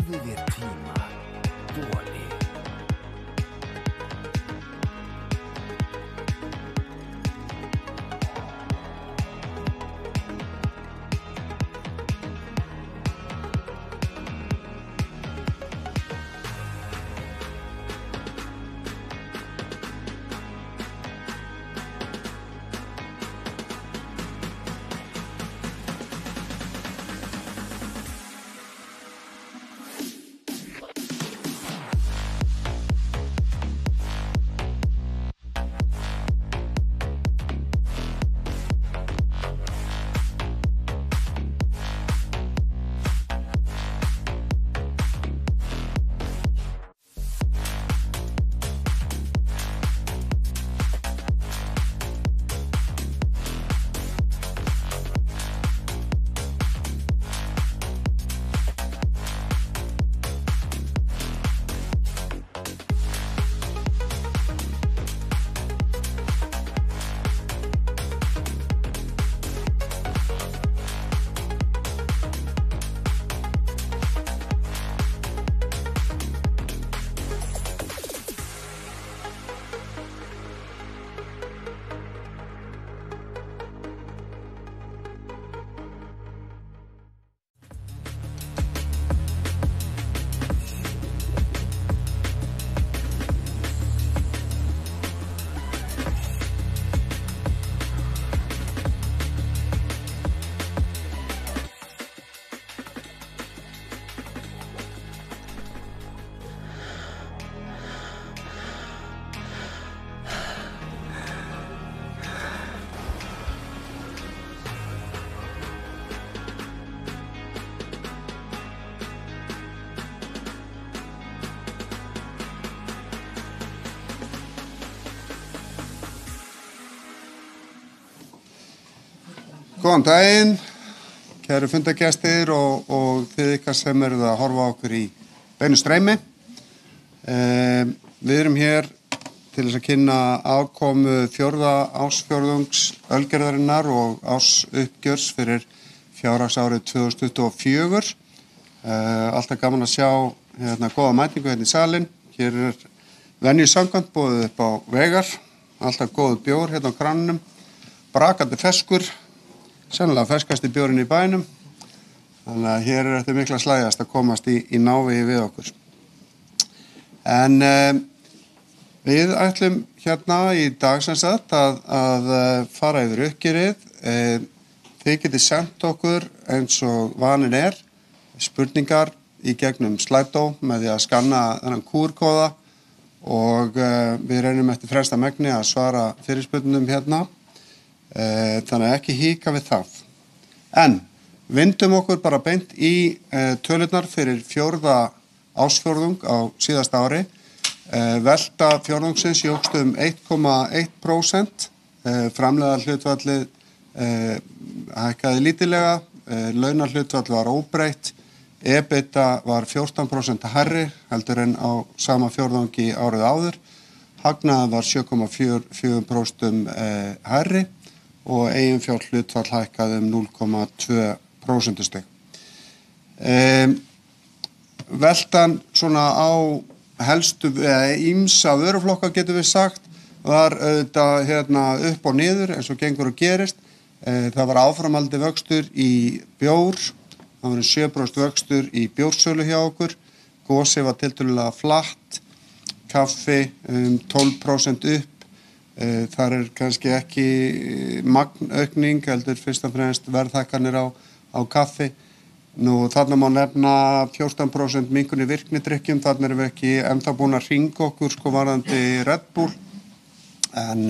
Gefðu þér tíma, þoli. Góðan daginn, kæru fundargestir og þið ykkar sem eruð að horfa á okkur í beinu streymi. Við erum hér til þess að kynna afkomu fjórða ársfjórðungs Ölgerðarinnar og ársuppgjörs fyrir fjárhagsárið 2024. Alltaf gaman að sjá góða mætingu hérna í salinn. Hér venju samkvæmt boðið upp á Veigar, alltaf góður bjór hérna á krananum, brakandi feskur. Sennilega ferskasti bjórinn í bænum, þannig að hér þetta mikla slægjast að komast í návigi við okkur. En við ætlum hérna í dag sem sagt að fara yfir uppgjörið. Þið getið sendt okkur eins og vanin spurningar í gegnum Slido með því að skanna þennan QR-kóða og við reynum eftir fremsta megni að svara fyrirspurningum hérna. Þannig að ekki hika við það. En vindum okkur bara beint í tölurnar fyrir fjórða ársfjórðung á síðasta ári. Velta fjórðungsins jókst 1,1%. Framleiða hlutfallið hækkaði lítillega. Launahlutfall var óbreytt. EBITDA var 14% hærri heldur en á sama fjórðungi árið áður. Hagnaður var 7,4% hærri. Og eiginfjárhlutfall hækkaði 0,2%. Veltan svona á helstu ýmsa vöruflokka getum við sagt var auðvitað upp og niður eins og gengur og gerist. Það var áframhaldi vöxtur í bjór, það var 7% vöxtur í bjórsölu hjá okkur, gosi var tiltölulega flatt, kaffi 12% upp. Þar kannski ekki magnaukning, heldur fyrst og fremst verðhækkanir á kaffi. Nú þarna má nefna 14% minnkun í virknidrykkjum, þarna erum við ekki ennþá búin að hringa okkur varðandi Red Bull, en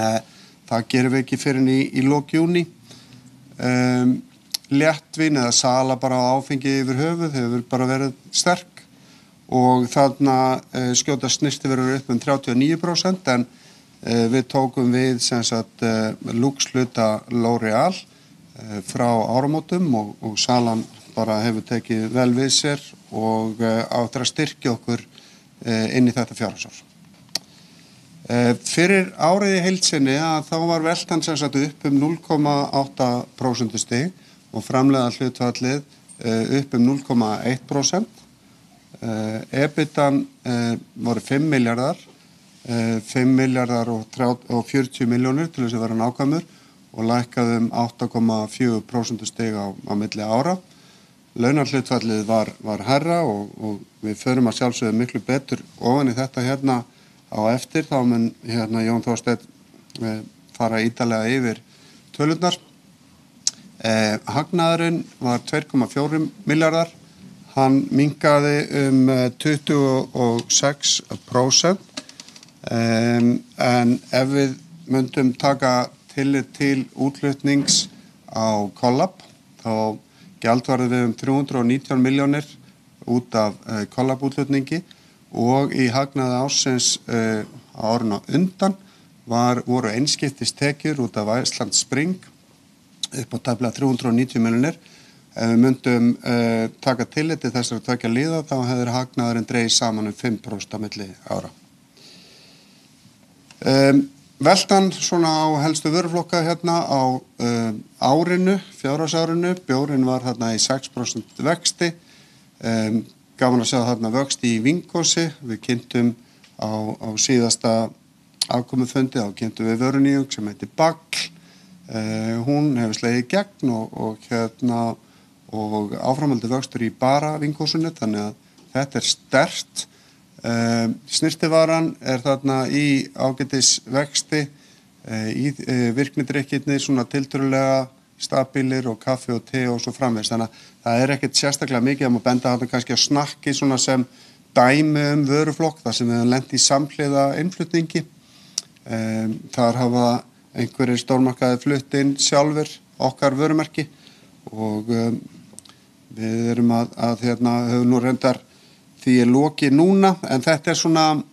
það gerum við ekki fyrir í lok júní. Léttvín eða sala bara á áfengi yfir höfuð hefur bara verið sterk og þarna skjóta snyrtivörur upp 39%, en við tókum við sem sagt Lux-hluta L'Oreal frá áramótum og salan bara hefur tekið vel við sér og áttur að styrkja okkur inn í þetta fjárhagsár. Fyrir árið í heild sinni þá var veltan sem sagt upp 0,8% stig og framleiða hlutfallið upp 0,1%. EBITan voru 5 milljarðar, 5 milljarðar og 40 milljónir til þess að vera nákvæmur og lækkaði 8,4% stig á milli ára. Launahlutfallið var hærra og við förum að sjálfsögðu miklu betur ofan í þetta hérna á eftir. Þá mun Jón Þorsteinn fara ítarlega yfir tölurnar. Hagnaðurinn var 2,4 milljarðar. Hann minnkaði 26%. En ef við myndum taka tillit til útflutnings á Collab, þá gjaldvarði við 319 milljónir út af Collab-útflutningi og í hagnaði ársins á árinu undan voru einskiptistekjur út af Iceland Spring upp á tæplega 390 milljónir. Ef við myndum taka tillit til þessara tveggja liða, þá hefur hagnaðurinn dregist saman 5% á milli ára. Veltan svona á helstu vöruflokka hérna á árinu, fjárhagsárinu, bjórinn var þarna í 6% vexti, gaman að sjá þarna vöxti í Vingósi, við kynntum á síðasta afkomufundi, þá kynntum við vörunýjung sem heitir Bagl, hún hefur slegið í gegn og áframhaldi vöxtur í bara Vingósinu, þannig að þetta sterkt. Snyrtivaran þarna í ágætis vexti, í virknidrykkirnir svona tiltölulega stabílir og kaffi og te og svo framvegis, þannig að það ekkert sérstaklega mikið að maður benda þarna kannski á snakki svona sem dæmi vöruflokk þar sem við höfum lent í samhliða innflutningi. Þar hafa einhverjir stórmarkaðir flutt inn sjálfur okkar vörumerki og við erum að höfum nú reyndar því lokið núna, en þetta svona,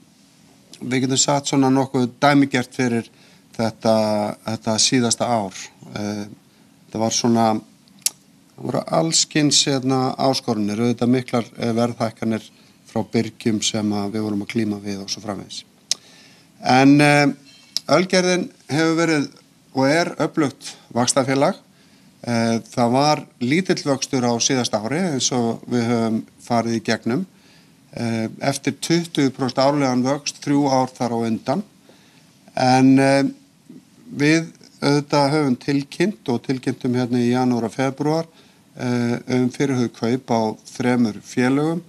við getum sagt svona nokkuð dæmigert fyrir þetta síðasta ár. Það var svona, það voru allskyns áskorunir, auðvitað miklar verðhækkanir frá byrgjum sem við vorum að glíma við og svo framvegis. En Ölgerðin hefur verið og öflugt vaxtarfélag. Það var lítill vöxtur á síðasta ári eins og við höfum farið í gegnum. Eftir 20% árlegan vöxt 3 ár þar á undan, en við auðvitað höfum tilkynntum hérna í janúar og febrúar fyrirhuguð kaup á 3 félögum,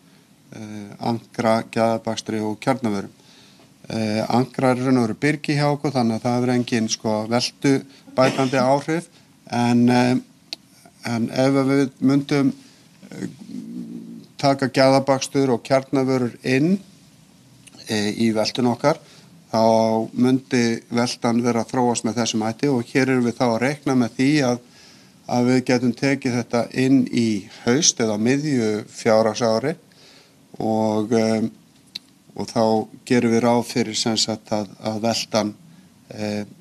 Ankra, Gæðabakstri og Kjarnavörum. Ankra raun og veru byrgi hjá okkur, þannig að það hefur engin veltu bætandi áhrif, en ef við myndum taka Gæðabakstur og Kjarnavörur inn í veltun okkar, þá myndi veltan vera að þróast með þessum hætti og hér erum við þá að reikna með því að við getum tekið þetta inn í haust eða miðju fjárhagsári og þá gerum við ráð fyrir sem sagt að veltan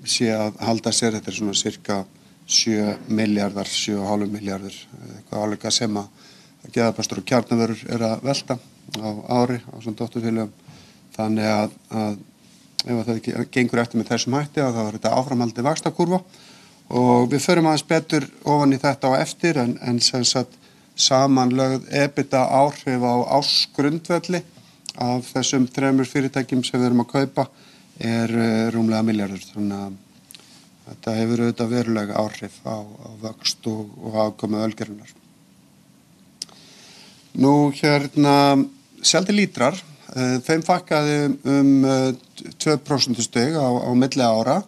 sé að halda sér, þetta svona cirka 7 milljarðar, 7,5 milljarður, eitthvað álíka sem að Gæðabaktur og Kjarnavörur að velta á ári á svona dótturfélögum. Þannig að ef það gengur eftir með þessum hætti þá þetta áframhaldi vaxtakúrfa og við förum aðeins betur ofan í þetta á eftir en sem sagt samanlögð EBITDA áhrif á ársgrundvelli af þessum 3 fyrirtækjum sem við erum að kaupa rúmlega milljarður. Þannig að þetta hefur auðvitað verulega áhrif á vöxt og afkomu Ölgerðarinnar. Nú seldi lítrar, þeim fækkaði 2% stig á milli ára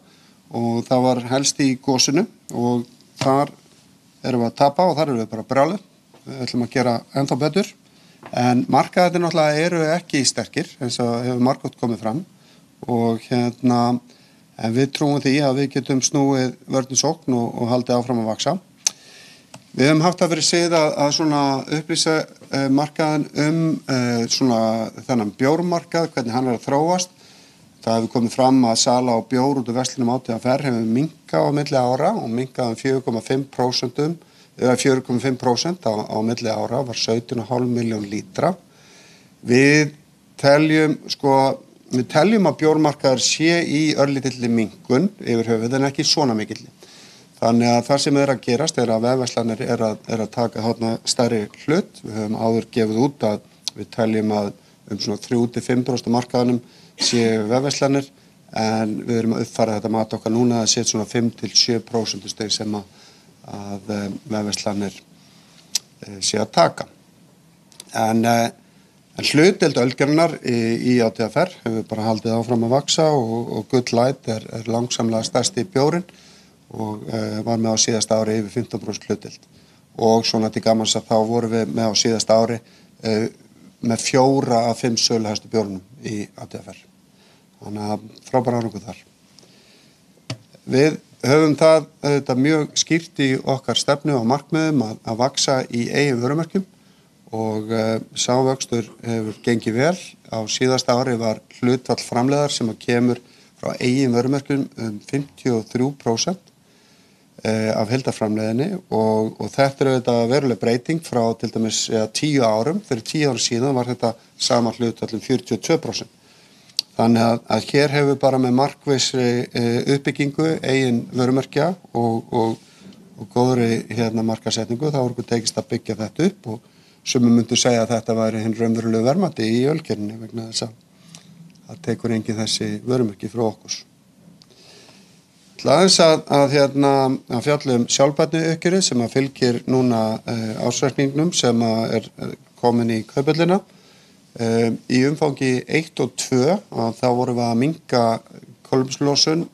og það var helst í gosinu og þar erum við að tapa og þar erum við bara brjáluð. Við ætlum að gera ennþá betur, en markaðir náttúrulega ekki sterkir eins og hefur margoft komið fram og en við trúum því að við getum snúið vörn í sókn og haldið áfram að vaxa. Við höfum haft það fyrir sig að svona upplýsa markaðin svona þennan bjórmarkað, hvernig hann að þróast. Það hefur komið fram að sala á bjór út af verslinum ÁTVR hefur minnkað á milli ára og minnkað 4,5% á milli ára, var 17,5 milljón lítra. Við teljum að bjórmarkaður sé í örlítilli minnkun yfir höfuð en ekki svona mikilli. Þannig að það sem að gerast að vefverslanir að taka þarna stærri hlut. Við höfum áður gefið út að Við teljum að svona 3-5% markaðanum séu vefverslanir en við erum að uppfæra þetta mat okkar núna að sé svona 5-7% stig sem að vefverslanir sé að taka. En hlutdeild ölgerðarinnar í ÁTVR hefur bara haldið áfram að vaksa og Good Light er langsamlega stærsti bjórinn og var með á síðasta ári yfir 15% hlutdeild. Og svona til gamans að þá vorum við með á síðasta ári með 4 af 5 söluhæstu bjórnum í ÁTVR. Þannig að frábær árangur þar. Við höfum það mjög skýrt í okkar stefnu og markmiðum að vaksa í eigin vörumerkjum og sá vöxtur hefur gengið vel. Á síðasta ári var hlutfall framleiðar sem kemur frá eigin vörumerkjum 53% af heildarframleiðinni og þetta er auðvitað veruleg breyting frá til dæmis 10 árum. Fyrir 10 árum síðan var þetta sama hlutfall 42%. Þannig að hér hefur bara með markvissri uppbyggingu eigin vörumerkja og góðri markaðssetningu þá okkur tekist að byggja þetta upp og sumir myndu segja að þetta væri hinn raunverulegu verðmæti í ölgerðinni vegna þess að tekur enginn þessi vörumerki frá okkur. Aðeins að fjalla sjálfbærni uppgjörið sem að fylgir núna ársreikningnum sem er komin í Kauphöllina. Í umfangi 1 og 2 þá vorum við að minnka kolefnislosun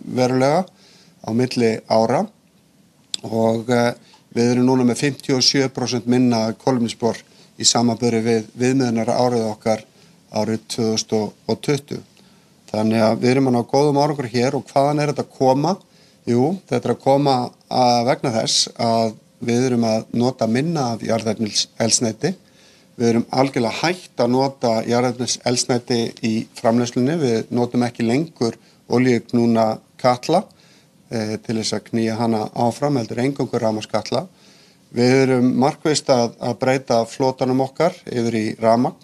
verulega á milli ára og við erum núna með 57% minna kolefnisspor í samanburði við viðmiðunar árið okkar árið 2020. Þannig að við erum að ná góðum árangur hér og hvaðan er þetta að koma? Jú, þetta er að koma vegna þess að við erum að nota minna af jarðefnaeldsneyti. Við erum algjörlega hætt að nota jarðefnaeldsneyti í framleiðslunni. Við notum ekki lengur olíuknúna katla til þess að knýja hana áfram, heldur eingöngu rafmagnskatla. Við erum markvisst að breyta flotanum okkar yfir í rafmagn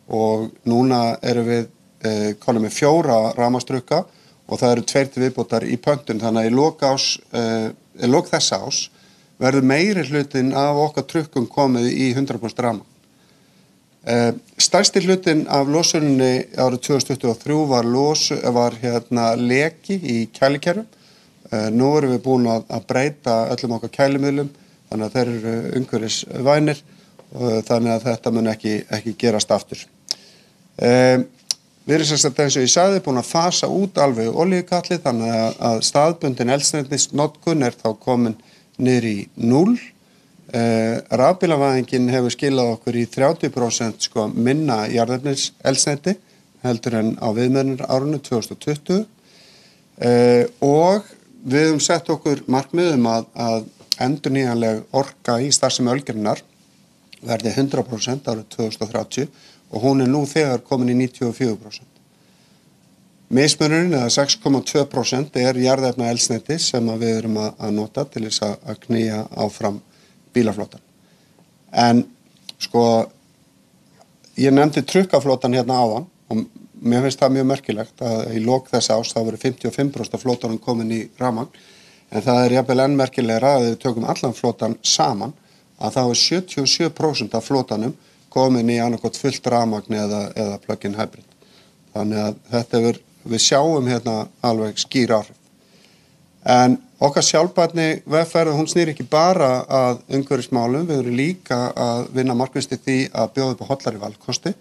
og núna erum við konum með 4 rafmagnstrukka og það eru 2 til viðbótar í pöntun. Þannig að í lok þessa ás verður meiri hlutin af okkar trukkum komið í 100% rafmagn. Stærsti hlutin af losuninni árið 2023 var leki í kælikerfum. Nú erum við búin að breyta öllum okkar kælimiðlum þannig að þeir eru umhverfisvænir og þannig að þetta mun ekki gerast aftur. Við erum sem sagt eins og ég sagði búin að fasa út alveg olíukatli þannig að staðbundin eldsneytisnotkun þá komin niður í 0. Rafbílavæðingin hefur skilað okkur í 30% minna jarðefnaeldsneyti heldur en á viðmiðunar árinu 2020 og við höfum sett okkur markmiðum að endurnýjanleg orka í starfsemi ölgerðarinnar verði 100% árið 2030 og hún er nú þegar komin í 94%. Mismunurinn eða 6,2% er jarðefnaeldsneyti sem við erum að nota til þess að knýja áfram bílaflotan. En ég nefndi trukkaflotan hérna áðan og mér finnst það mjög merkilegt að í lok þess árs þá voru 55% af flotanum komin í rafmagn en það er jafnvel enn merkilegra að við tökum allan flotan saman að þá er 77% af flotanum komin í annarkot fullt rafmagn eða plug-in hybrid. Þannig að við sjáum hérna alveg skýr áhrif. En okkar sjálfbærni vegferð, hún snýr ekki bara að umhverfismálum, við erum líka að vinna markvisst í því að bjóða upp á hollari valkosti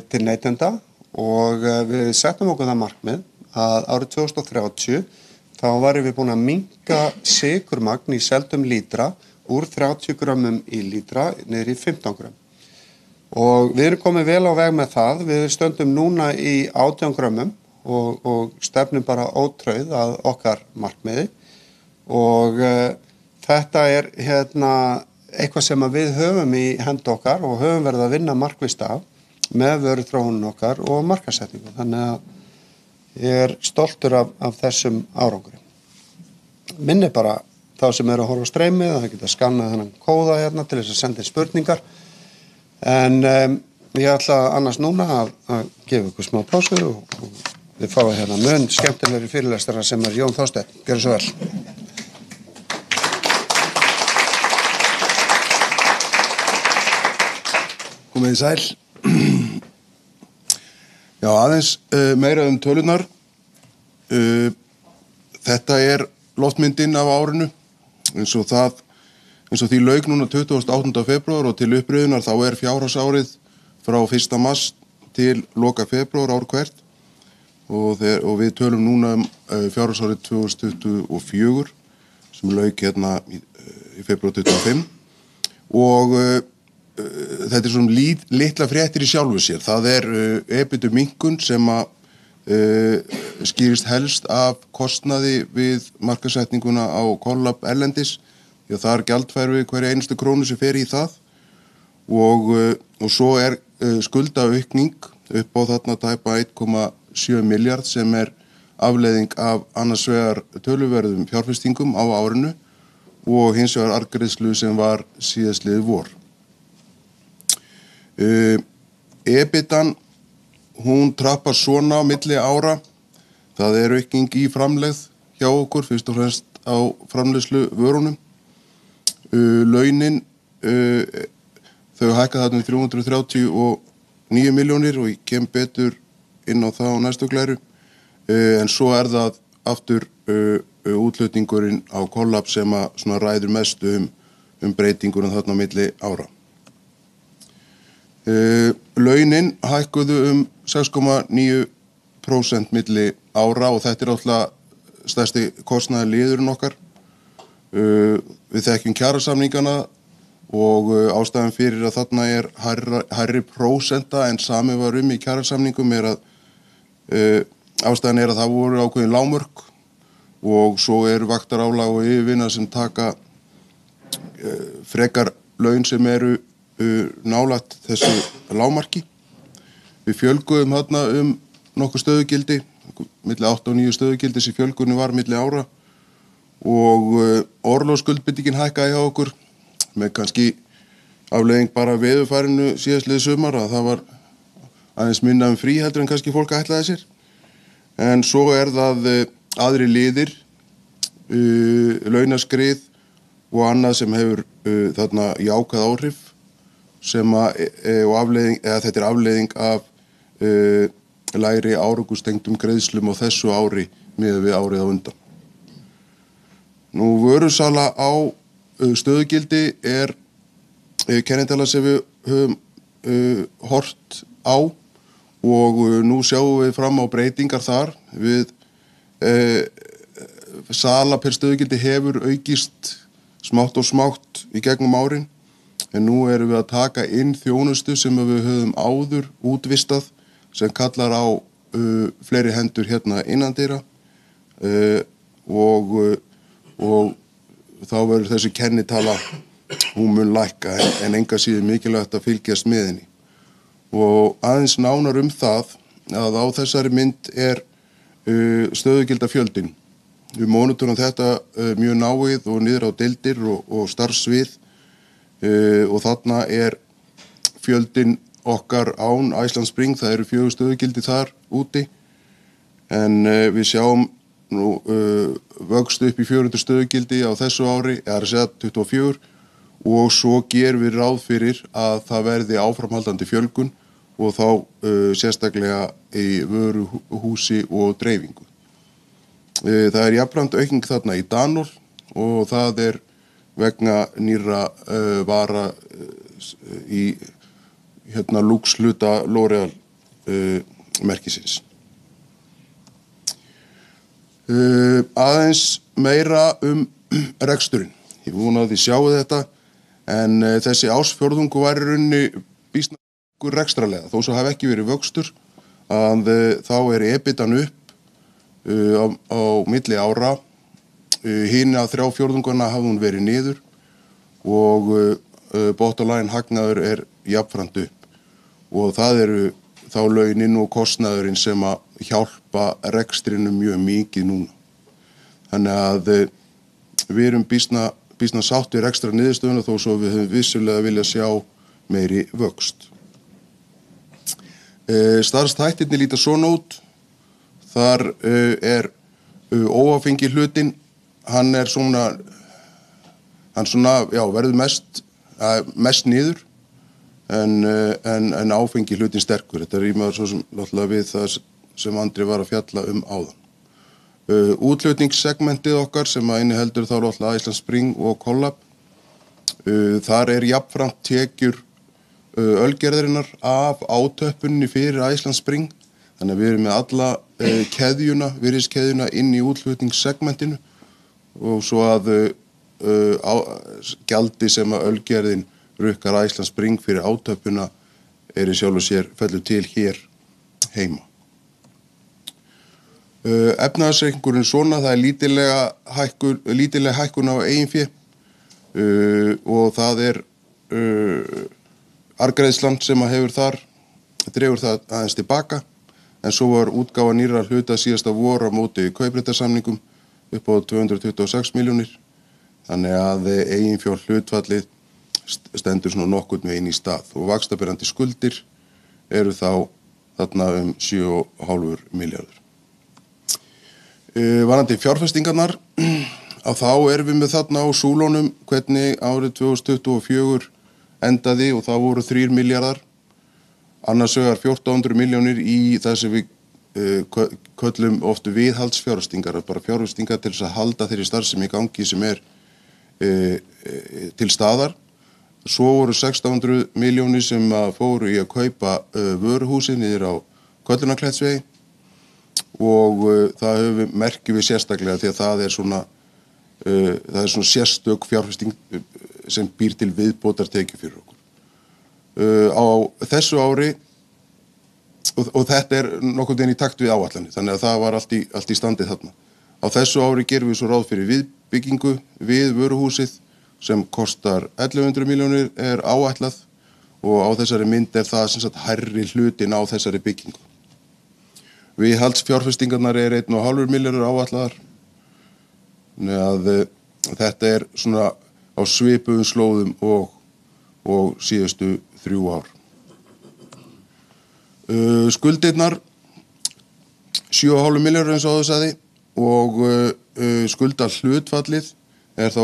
til neytenda og við settum okkur það markmið að árið 2030 þá varum við búin að minnka sykurmagn í seldum lítra úr 30 grömmum í lítra niður í 15 grömm. Og við erum komið vel á veg með það, við stöndum núna í 18 grömmum og stefnum bara ótrauð að okkar markmiði og þetta er eitthvað sem við höfum í hendi okkar og höfum verið að vinna markvisst af með vöruþróunum okkar og markaðssetningu. Þannig að ég er stoltur af þessum árangri. Minni bara þá sem eru að horfa á streymið, það geta skannað þennan kóða hérna til þess að senda inn spurningar. En ég ætla annars núna að gefa ykkur smá pásu og við fáum hérna mun skemmtilegri fyrirlestara sem er Jón Þorsteinn. Gjörðu svo vel. Komið sæl. Já, aðeins meira tölunar. Þetta loftmyndin af árinu, eins og því lauk núna 28. febrúar og til uppröðunar þá fjárhagsárið frá 1. mars til loka febrúar ár hvert og við tölum núna fjárhagsárið 2024 sem lauk hérna í febrúar 25 og þetta svona litla fréttir í sjálfu sér. Það EBITDA minnkun sem skýrist helst af kostnaði við markaðssetninguna á Collab erlendis því að þar gjaldfærum við hverja einustu krónu sem fer í það og svo skuldaaukning upp á þarna tæpa 1,7 milljarð sem afleiðing af annars vegar töluverðum fjárfestingum á árinu og hins vegar arðgreiðslu sem var síðastliðið vor. EBITan, hún trappar svona á milli ára. Það aukning í framlegð hjá okkur, fyrst og fremst á framleiðslu vörunum. Launin, þau hækka þarna 339 milljónir og ég kem betur inn á það á næstu glæru. En svo það aftur útflutningurinn á Collab sem svona ræður mest breytinguna þarna á milli ára. Launin hækkuðu 6,9% milli ára og þetta alltaf stærsti kostnaður liðurinn okkar. Við þekkjum kjarasamningana og ástæðan fyrir að þarna hærri prósenta en samið var í kjarasamningum ástæðan að það voru ákveðin lágmörk og svo vaktarálag og yfirvinna sem taka frekar laun sem nálægt þessu lágmarki. Við fjölguðum þarna nokkuð stöðugildi, milli 8 og 9 stöðugildi sem fjölgunni var milli ára og orlofsskuldbindingin hækkaði hjá okkur með kannski afleiðing bara veðurfarinu síðastliðið sumar að það var aðeins minna frí heldur en kannski fólk ætlaði sér. En svo það aðri liðir, launaskrið og annað sem hefur þarna jákvæð áhrif sem þetta afleiðing af lægri árangurstengdum greiðslum á þessu ári miðað við árið á undan. Nú vörusala á stöðugildi kennitala sem við höfum hort á og nú sjáum við fram á breytingar þar. Sala per stöðugildi hefur aukist smátt og smátt í gegnum árin. En nú við að taka inn þjónustu sem við höfum áður útvistað sem kallar á fleiri hendur hérna innandyra og þá verður þessi kennitala, hún mun lækka en enga síður mikilvægt að fylgjast með henni. Og aðeins nánar það að á þessari mynd stöðugildafjöldin. Við monitorum þetta mjög náið og niður á deildir og starfssvið. Og þarna fjöldin okkar án Iceland Spring, það 4 stöðugildi þar úti en við sjáum nú vöxt upp í 400 stöðugildi á þessu ári, að segja 24 og svo gerum við ráð fyrir að það verði áframhaldandi fjölgun og þá sérstaklega í vöruhúsi og dreifingu. Það jafnframt aukning þarna í Danól og það vegna nýrra vara í Lux hluta L'Oreal merkisins. Aðeins meira reksturinn. Ég vona að þið sjáu þetta en þessi ársfjórðungur var í rauninni býsna rekstrarlega. Þó svo hafi ekki verið vöxtur að þá EBITan upp á milli ára. Hina 3 fjórðungana hafði hún verið niður og bottom line hagnaður jafnframt upp og það þá launin og kostnaðurinn sem að hjálpa rekstrinum mjög mikið núna. Þannig að við erum býsna sátt við rekstrar niðurstöðuna þó svo við höfum vissulega viljað sjá meiri vöxt. Starfshættirnir líta svona út. Þar óáfengi hlutinn, hann verður mest niður. en áfengi hlutin sterkur. Þetta rímar svo sem náttúrulega við það sem Andri var að fjalla áðan. Útflutningssegmentið okkar sem að inniheldur þá náttúrulega Iceland Spring og Collab. Þar jafnframt tekjur ölgerðarinnar af átöppunni fyrir Iceland Spring. Þannig að við erum með alla virðiskeðjuna inn í útflutningssegmentinu og svo að gjaldi sem að ölgerðin rukkar Iceland Spring fyrir átöppuna í sjálfu sér fellur til hér heima. Efnahagsreikningurinn svona, það lítillega hækkun á eiginfé og það arðgreiðslan sem að hefur þar, dregur það aðeins tilbaka, en svo var útgáfa nýrra hluta síðasta vor á móti kaupréttarsamningum upp á 226 milljónir, þannig að eiginfjár hlutfallið stendur svona nokkurn veginn í stað og vaxtaberandi skuldir eru þá þarna 7,5 milljarður. Varðandi fjárfestingarnar, að þá erum við með þarna á súlónum hvernig árið 2024 endaði og það voru 3 milljarðar, annars vegar 1400 milljónir í það sem við köllum oft viðhaldsfjárfestingar, bara fjárfestingar til þess að halda þeirri starfsemi í gangi sem til staðar. Svo voru 1600 milljónir sem fóru í að kaupa vöruhúsið niður á Köllunarklettsvegi og það merkjum við sérstaklega því að það er svona sérstök fjárfesting sem býr til viðbótartekjur fyrir okkur. Á þessu ári, og þetta nokkurn veginn í takt við áætlanir, þannig að það var allt í standi þarna. Á þessu ári gerum við svo ráð fyrir viðbyggingu við vöruhúsið sem kostar 1100 milljónir áætlað og á þessari mynd það sem sagt hærri hlutin á þessari byggingu. Viðhaldsfjárfestingarnar 1,5 milljarður áætlaðar. Þannig að þetta svona á svipuðum slóðum og síðustu 3 ár. Skuldirnar 7,5 milljarður eins og áður sagði og skulda hlutfallið þá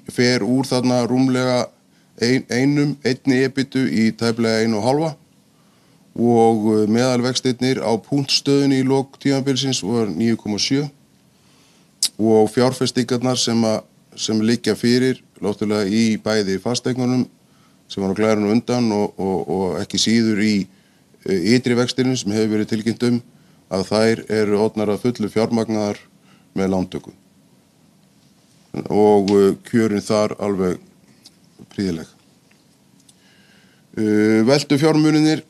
fer úr þarna rúmlega einni EBITDA í tæplega 1,5 og meðalvextirnir á punktstöðunni í lok tímabilsins var 9,7 og fjárfestingarnar sem liggja fyrir náttúrulega í bæði fasteignunum sem var á glærunum undan og ekki síður í ytri vextinum sem hefur verið tilkynnt að þær eru orðnar að fullu fjármagnaðar með lántöku. Og kjörin þar alveg prýðileg. Veltufjármunirnir,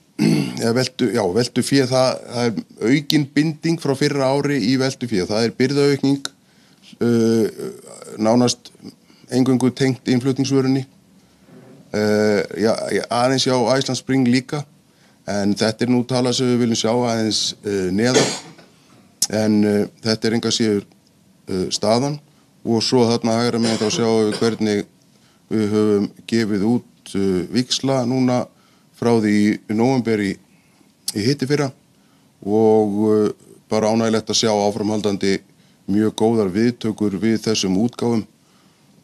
veltufé, það aukin binding frá fyrra ári í veltufé. Það birgðaaukning, nánast eingöngu tengt innflutningsvörunni. Aðeins hjá Iceland Spring líka, en þetta nú talað sem við viljum sjá aðeins neðar, en þetta enga síður staðan. Og svo þarna hægra megin þá sjáum við hvernig við höfum gefið út víxla núna frá því í nóvember í hittifyrra og bara ánægilegt að sjá áframhaldandi mjög góðar viðtökur við þessum útgáfum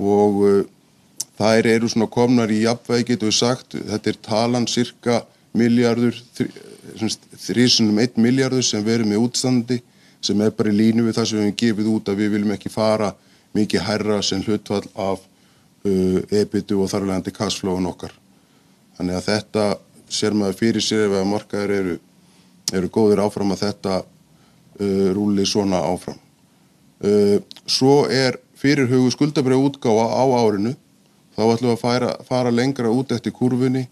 og þær eru svona komnar í jafnvægi, getum við sagt, þetta talan cirka milljarður, 3,1 milljarður sem við erum með útstandi sem bara í línu við það sem við höfum gefið út að við viljum ekki fara mikið hærra sem hlutfall af EBITDA og þarlegandi cashflowun okkar. Þannig að þetta sér maður fyrir sér ef að markaðir eru góðir áfram að þetta rúli svona áfram. Svo fyrirhuguð skuldabréfaútgáfa á árinu, þá ætlum við að fara lengra út eftir kurfunni,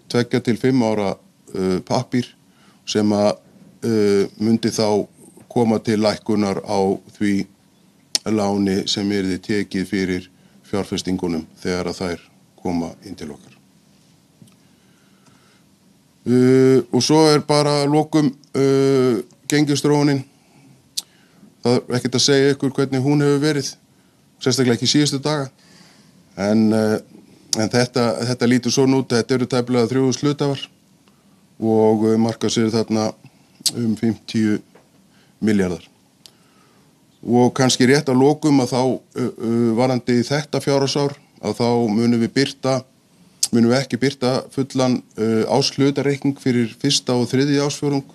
2 til 5 ára pappír sem myndi þá koma til lækkunar á því láni sem yrði tekið fyrir fjárfestingunum þegar að þær koma inn til okkar. Og svo bara lokum gengisþróunin. Það ekkert að segja ykkur hvernig hún hefur verið, sérstaklega ekki síðustu daga. En þetta lítur svona út, þetta eru tæplega 3.000 hlutafar og marka sér þarna 50 milljarðar. Og kannski rétt að lokum að þá varandi þetta fjárhagsár að þá munum við birta munum við ekki birta fullan árshlutareikning fyrir fyrsta og þriðja ársfjórðung.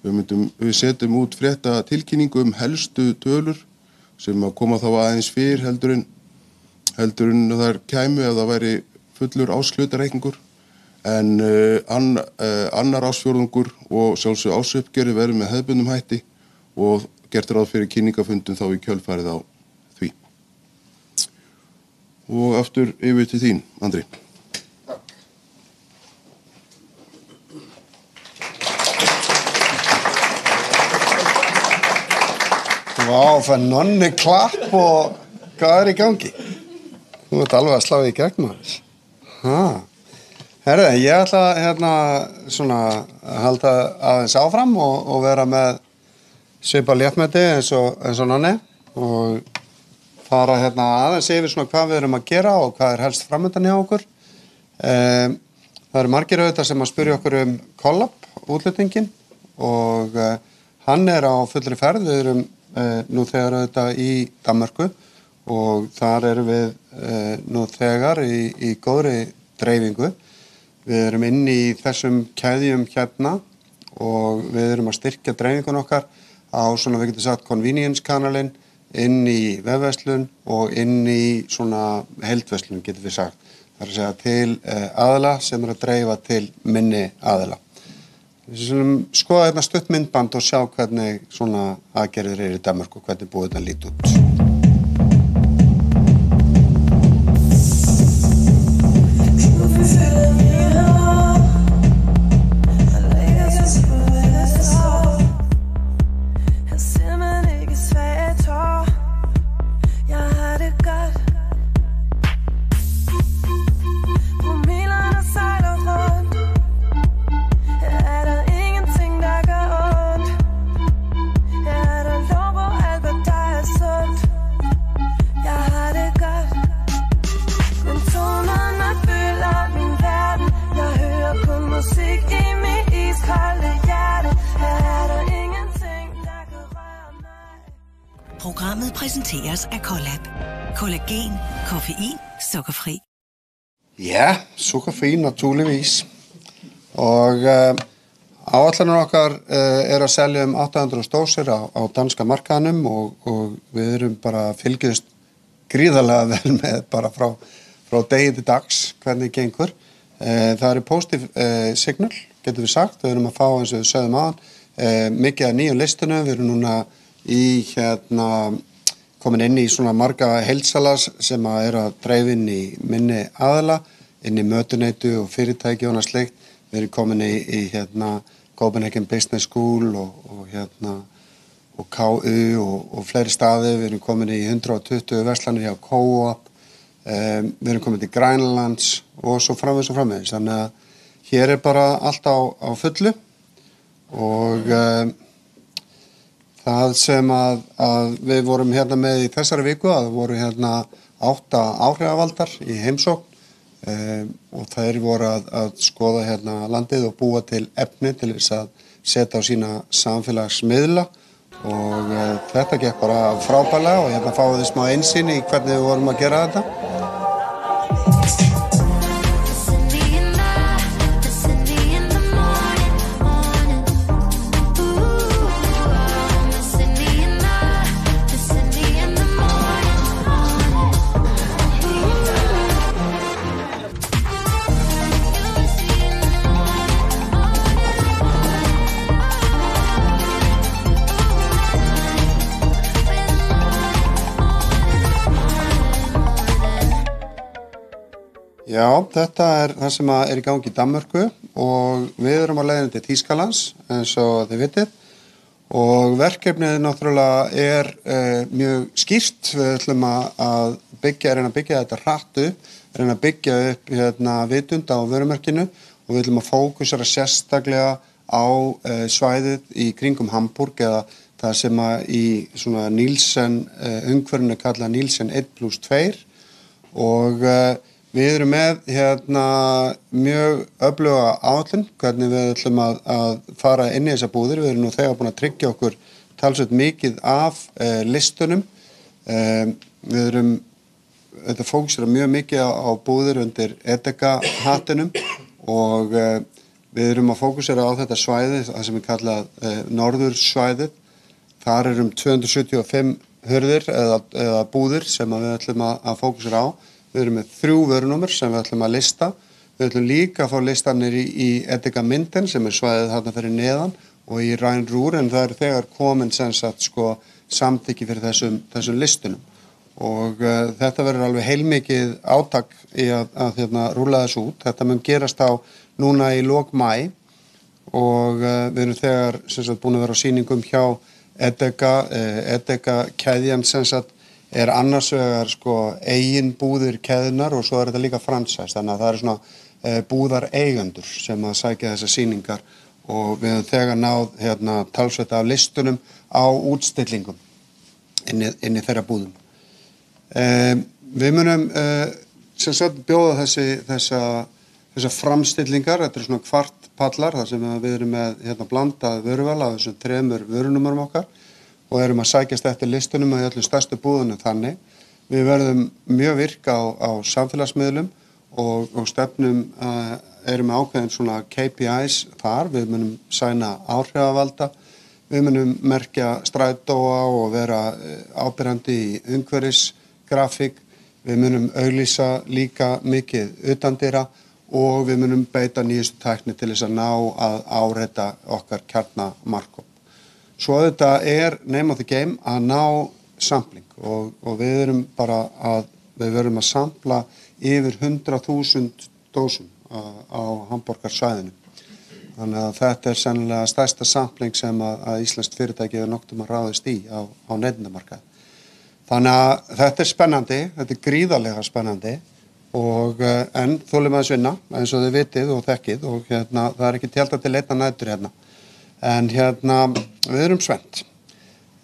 Við setjum út frétta tilkynningu helstu tölur sem að koma þá aðeins fyrr heldur en þær kæmu ef það væri fullur árshlutareikningur. En annar ársfjórðungur og sjálfsög ársuppgjörið verður með hefðbundnum hætti og gert ráð fyrir kynningafundum þá í kjölfarið á því. Og aftur yfir til þín, Andri. Vá, það nonni klapp og hvað í gangi? Þú ert alveg að slá í gegn maður. Herðu, ég ætla svona að halda aðeins áfram og vera með svipa léttmeti eins og nonni og fara aðeins yfir svona hvað við erum að gera og hvað helst framöndan hjá okkur. Það eru margir auðvitað sem að spyrja okkur Collab, útlendingin og hann á fullri ferð. Við erum nú þegar auðvitað í Danmörku og þar erum við nú þegar í góðri dreifingu. Við erum inni í þessum keðjum og við erum að styrkja dreifingun okkar á svona við getum sagt convenience kanalinn inn í vefverslun og inn í svona heildverslun getum við sagt. Það að segja til aðila sem að dreifa til minni aðila. Við skulum skoða stutt myndband og sjá hvernig svona aðgerðir í Danmörku og hvernig búið þetta lít út. Programmet præsenteres af Collab. Kollagen, koffein, sukkerfri. Ja, sukkerfri naturligvis. Og áætlanir okkar að selja 800 dósir á danska markaðnum og við erum bara fylgjast gríðarlega vel með bara frá degi til dags hvernig gengur. Það eru positive signal, getum við sagt. Við erum að fá eins og við sögðum aðan mikið af nýjum listunum. Við erum núna í komin inn í svona marga heilsalas sem að dreifa inn í minni aðila, inn í mötuneytu og fyrirtæki og annað slíkt. Við erum komin í Copenhagen Business School og KU og fleiri staði. Við erum komin í 120 verslanir hjá Co-op. Við erum komin til Grænlands og svo framvegis. Þannig að hér bara allt á fullu og það sem að við vorum með í þessari viku, að voru 8 áhrifavaldar í heimsókn og þeir voru að skoða landið og búa til efni til þess að setja á sína samfélagsmiðla og þetta gekk bara frábærlega og fáum við smá einsýn í hvernig við vorum að gera þetta. Já, þetta það sem í gangi í Danmörku og við erum á leiðinni til Þýskalands eins og þið vitið og verkefnið náttúrulega mjög skýrt. Við ætlum að reyna að byggja þetta hratt upp, reyna að byggja upp vitund á vörumerkinu og við ætlum að fókusera sérstaklega á svæðið í kringum Hamburg eða það sem í svona Nielsen umhverfinu kallað Nielsen 1+2 og við erum með mjög öfluga áætlun hvernig við ætlum að fara inn í þessa búðir. Við erum nú þegar búin að tryggja okkur talsvert mikið af listunum. Við erum þetta fókusera mjög mikið á búðir undir Edeka hattinum og við erum að fókusera á þetta svæði, það sem kallað norðursvæðið. Þar er 275 hurðir eða búðir sem við ætlum að fókusera á. Við erum með 3 vörunúmer sem við ætlum að lista. Við ætlum líka að fá listanir í Edeka Minden sem svæðið þarna fyrir neðan og í Rhine-Ruhr, en það þegar komin sem sagt samþykki fyrir þessum listunum. Og þetta verður alveg heilmikið átak í að rúlla þessu út. Þetta mun gerast núna í lok maí og við erum þegar sem sagt búin að vera á sýningum hjá Edeka keðjan sem sagt annars vegar eigin búðir keðjunar og svo þetta líka franchise, þannig að það eru svona búðar eigendur sem að sækja þessar sýningar og við höfum þegar náð talsvert af listunum á útstillingum inn í þeirra búðum. Við munum sem sagt bjóða þessa framstillingar, þetta svona kvartpallar þar sem við erum með blandað vöruval af þessum 3 vörunúmerum okkar og erum að sækjast eftir listunum á öllum stærstu búðunum þannig. Við verðum mjög virk á samfélagsmiðlum og stefnum erum með ákveðin svona KPIs þar, við munum sæna áhrifavalda, við munum merkja strætóa og vera áberandi í umhverfisgrafík, við munum auglýsa líka mikið utandyra og við munum beita nýjustu tækni til þess að ná að áreita okkar kjarnamarkop. Svo þetta name of the game að ná sampling og við erum bara við verum að sampla yfir 100.000 dósum á hamborgarsvæðinu. Þannig að þetta sennilega stærsta sampling sem að íslenskt fyrirtæki hefur nokkuð að ráðist í á neytendamarkaði. Þannig að þetta spennandi, þetta gríðarlega spennandi og en þolum aðeins vinna eins og þið vitið og þekkið og það ekki tjaldað til einna nætur en við erum spennt.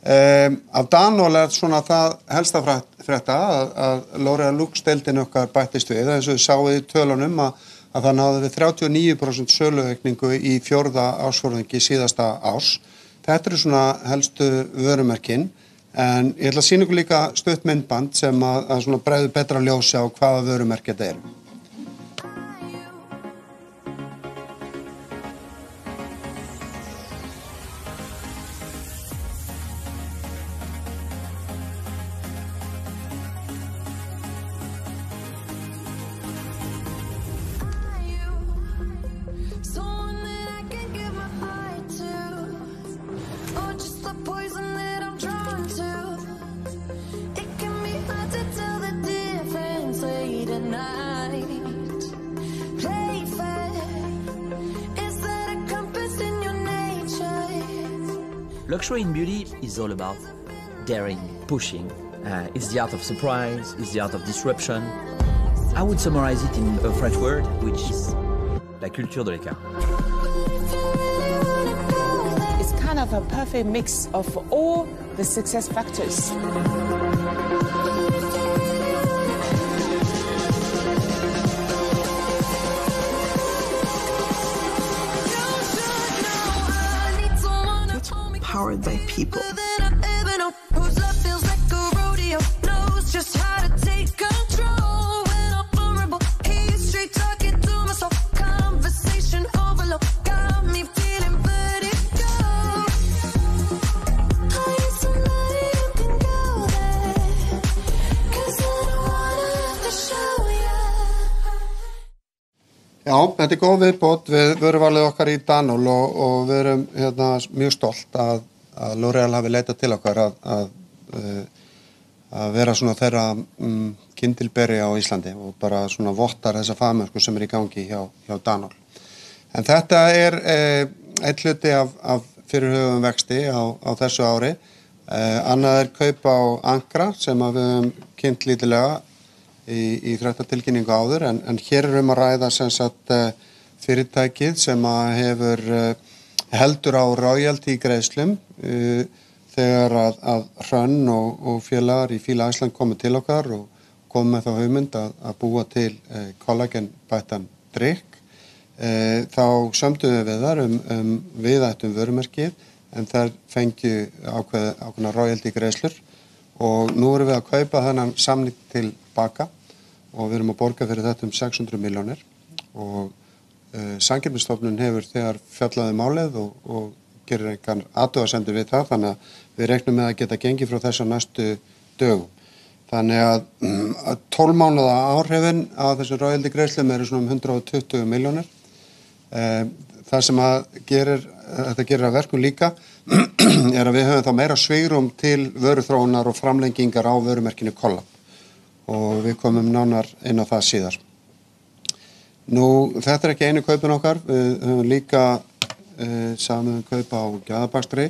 Af Danol svona það helsta frétta að L'Oréal Luxe-deildin okkar bættist við, eins og þið sáuð í tölunum að það náði við 39% söluaukningu í 4. ársfjórðungi síðasta árs. Þetta svona helstu vörumerkin, en ég ætla að sýna ykkur líka stutt myndband sem að svona bregður betra ljósi á hvaða vörumerki þetta eru. Luxury in beauty is all about daring, pushing. It's the art of surprise, it's the art of disruption. I would summarize it in a French word, which is la culture de l'écart. It's kind of a perfect mix of all the success factors. Powered by people. Já, þetta góð viðbót við vöruvalið okkar í Danol og við erum mjög stolt að L'Oréal hafi leitað til okkar að vera svona þeirra kyndilberi á Íslandi og bara svona vottar þessa fagmennsku sem í gangi hjá Danol. En þetta einn hluti af fyrirhugum vexti á þessu ári. Annað kaup á Ankra sem við höfum kynnt lítilega í fréttatilkynningu áður, en hér að ræða sem sagt fyrirtækið sem hefur heldur á royalty greiðslum þegar að Hrönn og félagar í Fíla Iceland komu til okkar og komu með þá hugmynd að búa til kollagenbættan drykk. Þá sömdum við þar viðættum vörumerkið, en þær fengju ákveðna royalty greiðslur og nú erum við að kaupa þennan samning tilbaka og við erum að borga fyrir þetta 600 milljónir og Samkeppnisstofnun hefur þegar fjallaði málið og gerir einhver athugasemdir við það, þannig að við reiknum með að geta gengið frá þessu næstu dögum. Þannig að 12 mánaða áhrifin á þessu royalty-greiðslum eru svona 120 milljónir. Það sem þetta gerir að verkum líka er að við höfum þá meira svigrúm til vöruþróunar og framlengingar á vörumerkinu Collab og við komum nánar inn á það síðar. Nú, þetta ekki einu kaupin okkar, við höfum líka samið kaup á Gæðabakstri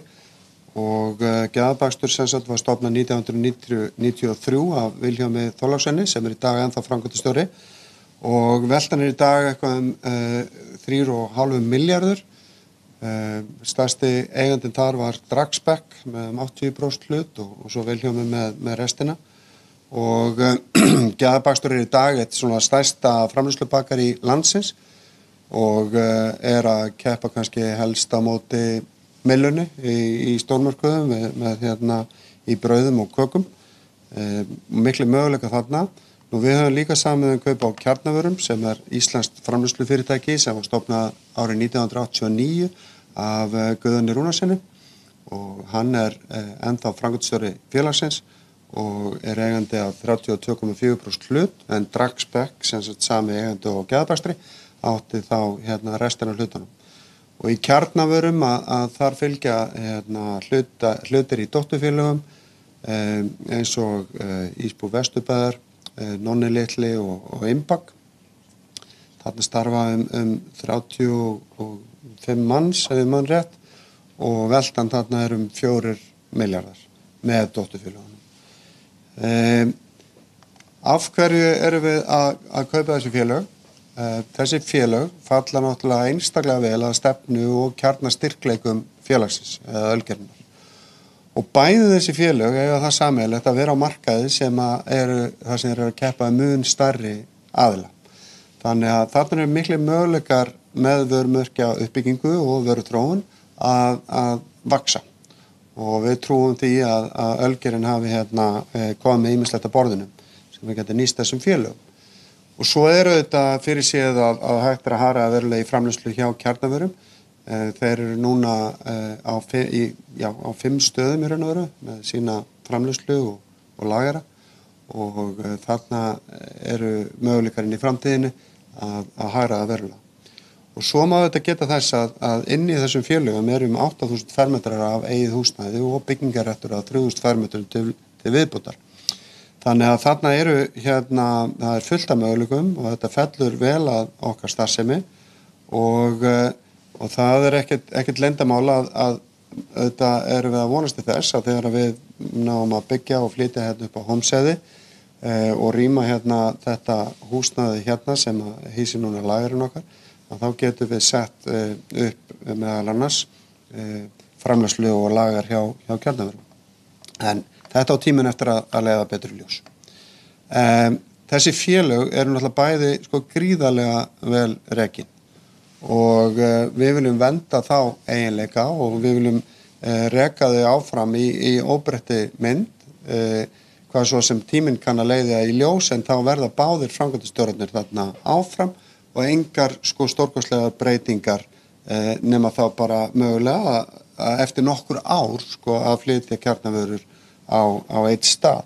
og Gæðabakstur sem sagt var stofnað 1993 af Vilhjálmi Þorláksssyni sem í dag ennþá framkvæmdastjóri og veltan í dag eitthvað 3,5 milljarður. Stærsti eigandinn þar var Dragsbæk með 80% hlut og svo Vilhjálmi með restina og Gæðabakstur í dag eitt svona stærsta framleiðslubakari landsins og að keppa kannski helst á móti Millunni í stórmörkuðum með í brauðum og kökum. Miklu möguleika þarna. Nú við höfum líka samið kaup á Kjarnavörum sem íslenskt framleiðslufyrirtæki sem var stofnað árið 1989 af Guðjóni Rúnarssyni og hann ennþá framkvæmdastjóri félagsins og eigandi af 32,4% hlut en Dragsbæk sem sagt sami eigandi á Gæðabakstri átti þá restina af hlutunum. Og í Kjarnavörum að þar fylgja hlutir í dótturfélögum eins og Ísbú Vesturbæðar, Nonni Litli og Imbak. Þarna starfa 35 manns ef ég man rétt og veltan þarna 4 milljarðar með dótturfélögunum. Af hverju erum við að kaupa þessi félög? Þessi félög falla náttúrulega einstaklega vel að stefnu og kjarnastyrkleikum félagsins eða ölgerðunar. Og bæði þessi félög eiga það sameiginlegt að vera á markaði sem það sem eru að keppa mun stærri aðila. Þannig að þarna miklu möguleikar með vörumerkja uppbyggingu og vöruþróun að vaxa. Og við trúum því að ölgerðin hafi komið með ýmislegt að borðinu sem við getum nýst þessum félögum. Og svo þetta fyrir séð að hægt að hara verulega í framleiðslu hjá Kjarnavörum. Þeir eru núna á 5 stöðum í raun og veru með sína framleiðslu og lagera og þarna eru möguleikarinn í framtíðinni að hara verulega. Og svo má þetta geta þess að inn í þessum félögum 8.000 fermetrar af eigið húsnæði og byggingarréttur af 3.000 fermetrum til viðbótar. Þannig að þarna það fullt af möguleikum og þetta fellur vel að okkar starfsemi og það ekkert leyndamál að auðvitað erum við að vonast til þess að þegar við náum að byggja og flytja upp á Hólmsheiði og rýma þetta húsnæði sem hýsir núna lagerinn okkar, að þá getum við sett upp meðal annars framleiðslu og lager hjá Kjarnavörum. En þetta á tíminn eftir að leiða betur í ljós. Þessi félög eru náttúrulega bæði gríðarlega vel rekin og við viljum vernda þá eiginleika og við viljum reka þau áfram í óbreyttri mynd, hvað svo sem tíminn kann að leiða í ljós en þá verða báðir framkvæmdastjórarnir þarna áfram og engar stórkostlegar breytingar nema þá bara mögulega að eftir nokkur ár að flytja Kjarnavörur á eitt stað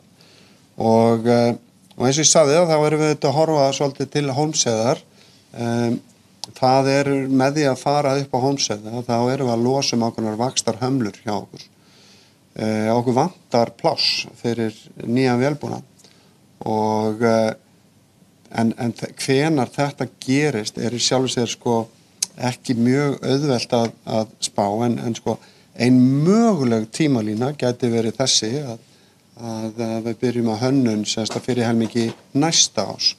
og eins og ég sagði þá erum við að horfa svolítið til Hólmsheiðar. Það með því að fara upp á Hólmsheiði þá erum við að losa ákveðnar vaxtarhömlur hjá okkur. Okkur vantar pláss fyrir nýjan vélbúnað og en hvenær þetta gerist í sjálfu sér ekki mjög auðvelt að spá en ein möguleg tímalína gæti verið þessi að við byrjum að hönnun fyrir helmingi næsta árs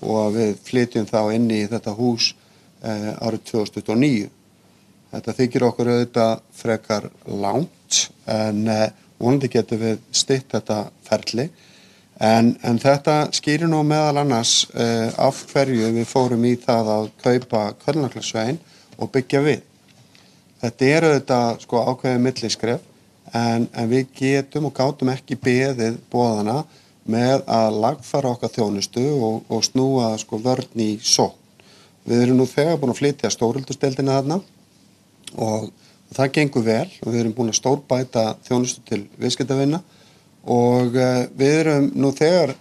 og að við flytjum þá inn í þetta hús árið 2029. Þetta þykir okkur auðvitað frekar langt en vonandi getum við stytt þetta ferli en þetta skýrir nú meðal annars af hverju við fórum í það að kaupa Kölnaklasveginn og byggja við. Þetta auðvitað ákveðið milliskref en við getum og gátum ekki beðið boðana með að lagfæra okkar þjónustu og snúa sko vörn í sókn. Við erum nú þegar búin að flytja stóröldusteildina þarna og það gengur vel og við erum búin að stórbæta þjónustu til viðskiptavina og við erum nú þegar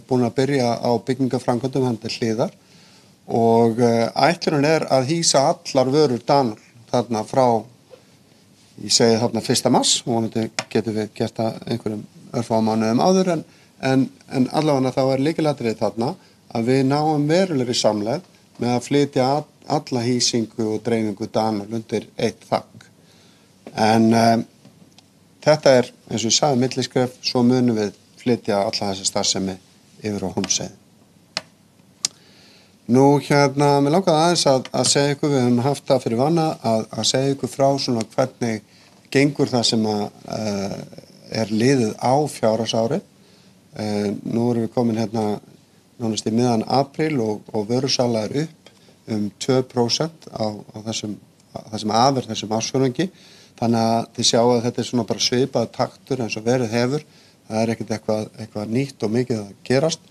búin að byrja á byggingaframkvæmdum handa hliðar og ætlunin að hýsa allar vörur Danúl þarna frá, ég segi þarna 1. mars, vonandi getum við gert það einhverjum örfáum mánuðum áður en allavega þá lykilatriði þarna að við náum verulegri samlegð með að flytja alla hýsingu og dreifingu Danúl undir eitt þak. En þetta eins og ég sagði milliskref, svo munum við flytja alla þessi starfsemi yfir á Hólmsheiði. Nú mér langaði aðeins að segja ykkur, við höfum haft það fyrir vana að segja ykkur frá svona hvernig gengur það sem liðið á fjárhagsárið. Nú erum við komin nánast í miðjan apríl og vörusala upp 2% á það sem af þessum ársfjórðungi. Þannig að þið sjáu að þetta svona bara svipað taktur eins og verið hefur. Það ekkert eitthvað nýtt og mikið að gerast.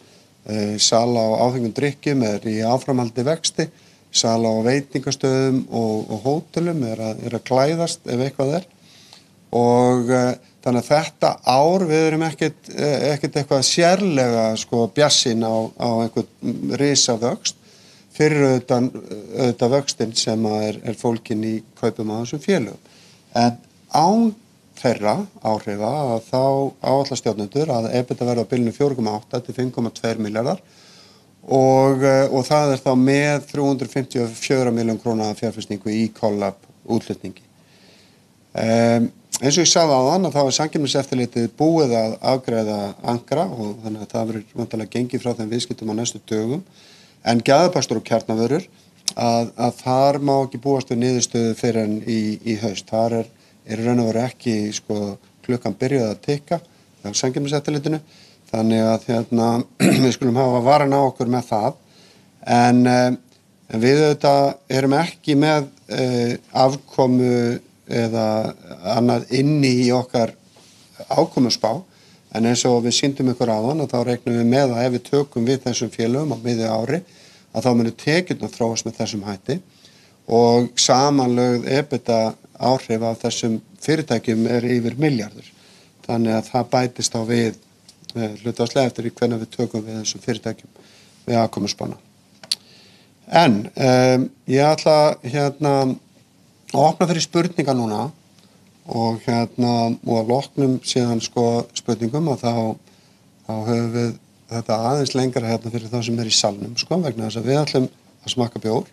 Sala á áfengum drykkjum í áframhaldi vexti. Sala á veitingastöðum og hótelum að klæðast ef eitthvað og þannig að þetta ár við erum ekkert eitthvað sérlega sko bjassin á einhvern risavöxt fyrir auðvitað vöxtinn sem fólkin í kaupum á þessum félögum. En án þeirra áhrifa að þá áætla stjórnendur að EBITDA verði á bilinu 4,8 til 5,2 milljarðar og það þá með 354 milljón króna fjárfestingu í Collab útflutningi. Eins og ég sagði áðan að þá Samkeppniseftirlitið búið að afgreiða ankra og þannig að það verður vantarlega gengið frá þeim viðskiptum á næstu dögum. En gæðapastur og kjarnavörur að þar má ekki búast við niðurstöðu fyrr en í haust. Þar raun og veru ekki klukkan byrjuð að tikka á Samkeppniseftirlitinu. Þannig að við skulum hafa varan á okkur með það. En við auðvitað erum ekki með afkomu eða annað inni í okkar ákomuspá en eins og við sýndum ykkur áðan og þá reiknum við með að ef við tökum við þessum félögum á miðju ári að þá munu tekjurnar þróast með þessum hætti og samanlögð EBITDA áhrif af þessum fyrirtækjum yfir milljarður. Þannig að það bætist á við hlutfallslega eftir í hvernig við tökum við þessum fyrirtækjum við afkomuspána. En ég ætla að opna fyrir spurningar núna og að loknum síðan spurningum að þá höfum við þetta aðeins lengra fyrir þá sem í salnum vegna þess að við ætlum að smakka bjór